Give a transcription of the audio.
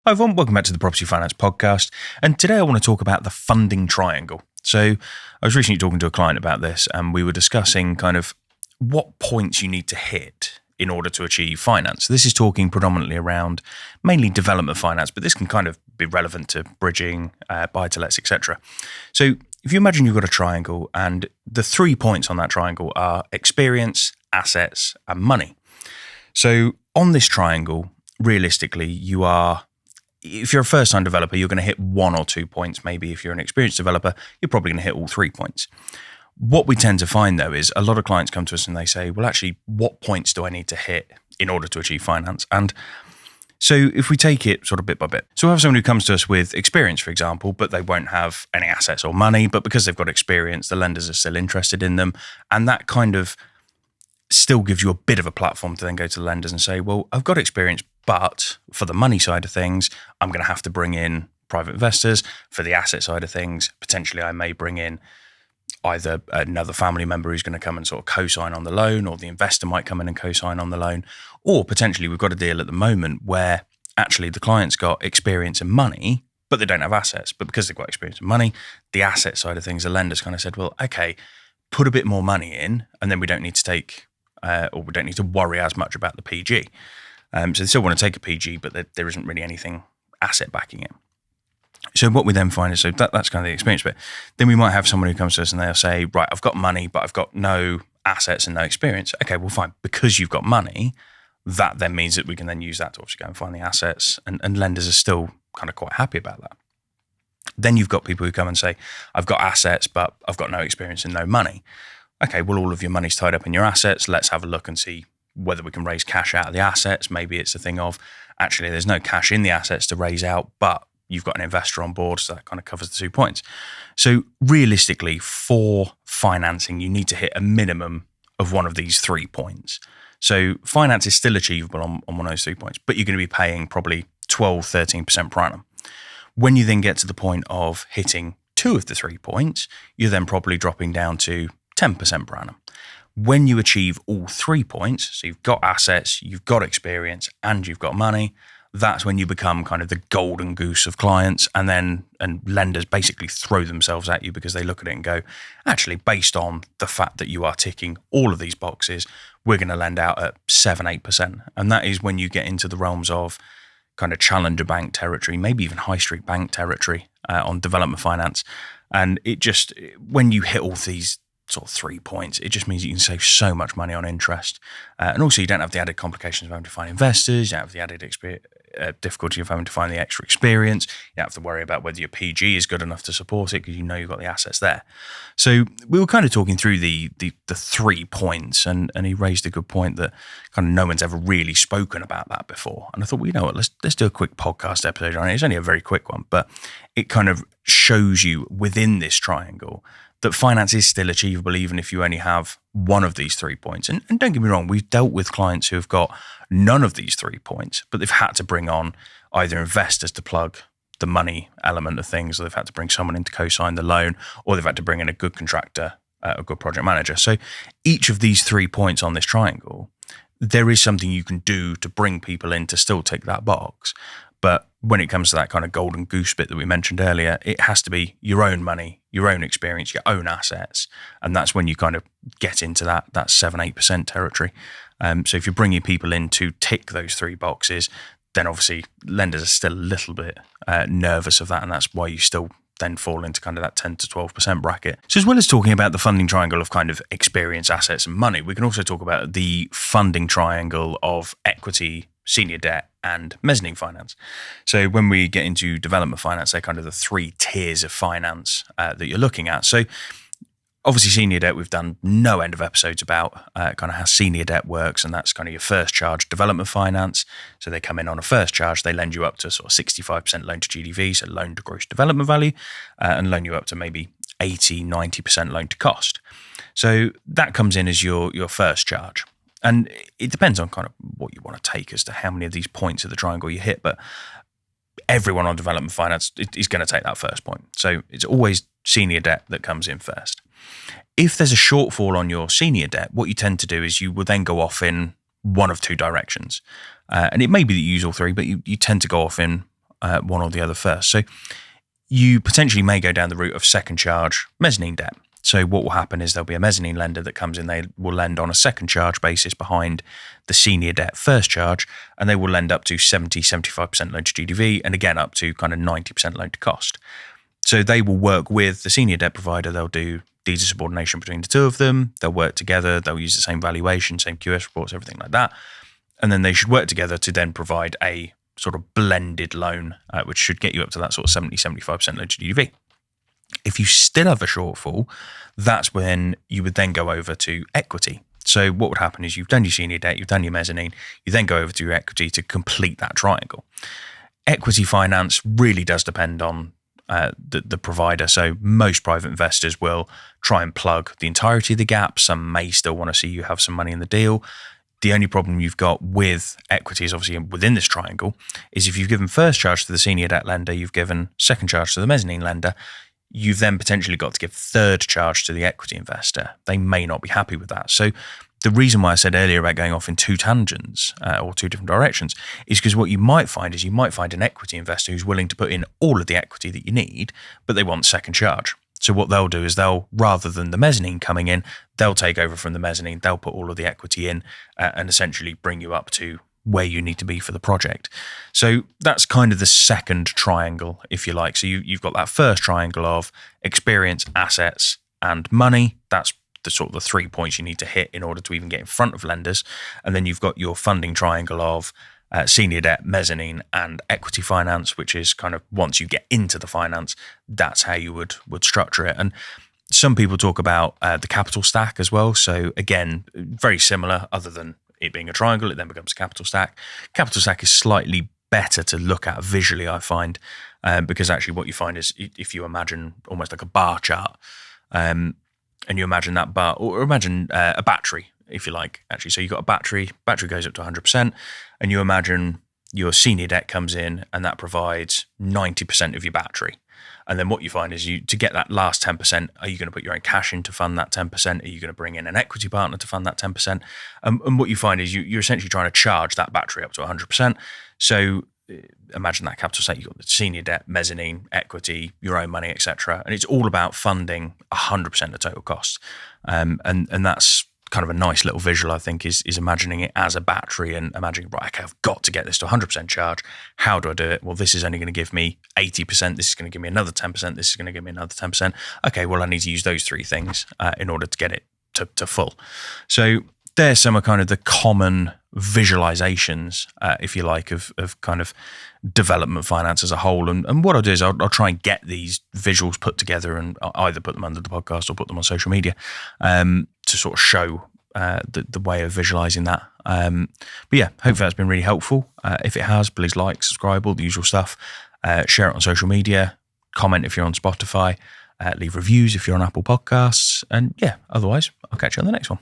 Hi everyone, welcome back to the Property Finance Podcast. And today I want to talk about the funding triangle. So I was recently talking to a client about this and we were discussing kind of what points you need to hit in order to achieve finance. This is talking predominantly around mainly development finance, but this can kind of be relevant to bridging, buy-to-lets, etc. So if you imagine you've got a triangle and the 3 points on that triangle are experience, assets, and money. So on this triangle, realistically, if you're a first-time developer, you're going to hit 1 or 2 points. Maybe if you're an experienced developer, you're probably going to hit all 3 points. What we tend to find, though, is a lot of clients come to us and they say, well, actually, what points do I need to hit in order to achieve finance? And so if we take it sort of bit by bit. So we have someone who comes to us with experience, for example, but they won't have any assets or money. But because they've got experience, the lenders are still interested in them. And that kind of still gives you a bit of a platform to then go to the lenders and say, well, I've got experience, but for the money side of things, I'm going to have to bring in private investors. For the asset side of things, potentially I may bring in either another family member who's going to come and sort of co-sign on the loan, or the investor might come in and co-sign on the loan. Or potentially we've got a deal at the moment where actually the client's got experience and money, but they don't have assets. But because they've got experience and money, the asset side of things, the lenders kind of said, well, okay, put a bit more money in and then we don't need to take or we don't need to worry as much about the PG. So they still want to take a PG, but there isn't really anything asset backing it. So what we then find is, so that's kind of the experience bit. Then we might have someone who comes to us and they'll say, right, I've got money, but I've got no assets and no experience. Okay, well, fine. Because you've got money, that then means that we can then use that to obviously go and find the assets, and lenders are still kind of quite happy about that. Then you've got people who come and say, I've got assets, but I've got no experience and no money. Okay, well, all of your money's tied up in your assets. Let's have a look and see whether we can raise cash out of the assets. Maybe it's a thing of, actually, there's no cash in the assets to raise out, but you've got an investor on board, so that kind of covers the 2 points. So realistically, for financing, you need to hit a minimum of one of these 3 points. So finance is still achievable on one of those 3 points, but you're going to be paying probably 12, 13% per annum. When you then get to the point of hitting 2 of the 3 points, you're then probably dropping down to 10% per annum. When you achieve all 3 points, so you've got assets, you've got experience, and you've got money, that's when you become kind of the golden goose of clients, and lenders basically throw themselves at you because they look at it and go, actually, based on the fact that you are ticking all of these boxes, we're going to lend out at 7, 8%. And that is when you get into the realms of kind of challenger bank territory, maybe even high street bank territory on development finance. And it just, when you hit all these sort of 3 points, it just means you can save so much money on interest. And also you don't have the added complications of having to find investors, you don't have the added difficulty of having to find the extra experience, you don't have to worry about whether your PG is good enough to support it because you know you've got the assets there. So we were kind of talking through the 3 points, and he raised a good point that kind of no one's ever really spoken about that before. And I thought, well, you know what, let's do a quick podcast episode on it. It's only a very quick one, but it kind of shows you within this triangle that finance is still achievable even if you only have one of these 3 points. And don't get me wrong, we've dealt with clients who have got none of these 3 points, but they've had to bring on either investors to plug the money element of things, or they've had to bring someone in to co-sign the loan, or they've had to bring in a good contractor, a good project manager. So each of these 3 points on this triangle, there is something you can do to bring people in to still tick that box. But when it comes to that kind of golden goose bit that we mentioned earlier, it has to be your own money, your own experience, your own assets. And that's when you kind of get into that 7, 8% territory. So if you're bringing people in to tick those 3 boxes, then obviously lenders are still a little bit nervous of that. And that's why you still then fall into kind of that 10 to 12% bracket. So as well as talking about the funding triangle of kind of experience, assets and money, we can also talk about the funding triangle of equity, senior debt and mezzanine finance. So when we get into development finance, they're kind of the 3 tiers of finance that you're looking at. So obviously senior debt, we've done no end of episodes about kind of how senior debt works, and that's kind of your first charge development finance. So they come in on a first charge, they lend you up to sort of 65% loan to GDV, so loan to gross development value, and loan you up to maybe 80, 90% loan to cost. So that comes in as your first charge. And it depends on kind of what you want to take as to how many of these points of the triangle you hit. But everyone on development finance is going to take that first point. So it's always senior debt that comes in first. If there's a shortfall on your senior debt, what you tend to do is you will then go off in one of 2 directions. And it may be that you use all 3, but you tend to go off in one or the other first. So you potentially may go down the route of second charge mezzanine debt. So what will happen is there'll be a mezzanine lender that comes in, they will lend on a second charge basis behind the senior debt first charge, and they will lend up to 70-75% loan to GDV, and again up to kind of 90% loan to cost. So they will work with the senior debt provider, they'll do deeds of subordination between the two of them, they'll work together, they'll use the same valuation, same QS reports, everything like that, and then they should work together to then provide a sort of blended loan, which should get you up to that sort of 70-75% loan to GDV. If you still have a shortfall, that's when you would then go over to equity. So what would happen is you've done your senior debt, you've done your mezzanine, you then go over to your equity to complete that triangle. Equity finance really does depend on the provider. So most private investors will try and plug the entirety of the gap. Some may still want to see you have some money in the deal. The only problem you've got with equity is obviously within this triangle is if you've given first charge to the senior debt lender, you've given second charge to the mezzanine lender, you've then potentially got to give third charge to the equity investor. They may not be happy with that. So the reason why I said earlier about going off in two tangents or two different directions is because what you might find is you might find an equity investor who's willing to put in all of the equity that you need, but they want second charge. So what they'll do is rather than the mezzanine coming in, they'll take over from the mezzanine, they'll put all of the equity in and essentially bring you up to where you need to be for the project. So that's kind of the second triangle, if you like. So you've got that first triangle of experience, assets, and money. That's the sort of the 3 points you need to hit in order to even get in front of lenders. And then you've got your funding triangle of senior debt, mezzanine, and equity finance, which is kind of once you get into the finance, that's how you would structure it. And some people talk about the capital stack as well. So again, very similar, other than it being a triangle, it then becomes a capital stack. Capital stack is slightly better to look at visually, I find, because actually what you find is if you imagine almost like a bar chart, and you imagine that bar, or imagine a battery, if you like, actually. So you've got a battery goes up to 100%, and you imagine your senior debt comes in and that provides 90% of your battery. And then what you find is to get that last 10%, are you going to put your own cash in to fund that 10%? Are you going to bring in an equity partner to fund that 10%? And what you find is you're essentially trying to charge that battery up to 100%. So imagine that capital stack, you've got the senior debt, mezzanine, equity, your own money, etc. And it's all about funding 100% of total costs. And that's kind of a nice little visual, I think, is imagining it as a battery and imagining, right, okay, I've got to get this to 100% charge. How do I do it? Well, this is only going to give me 80%. This is going to give me another 10%. This is going to give me another 10%. Okay, well, I need to use those three things in order to get it to full. So there's some of kind of the common visualizations, if you like, of kind of development finance as a whole. And what I'll do is I'll try and get these visuals put together and I'll either put them under the podcast or put them on social media to sort of show the way of visualizing that. But yeah, hopefully that's been really helpful. If it has, please like, subscribe, all the usual stuff. Share it on social media, comment if you're on Spotify, leave reviews if you're on Apple Podcasts. And yeah, otherwise, I'll catch you on the next one.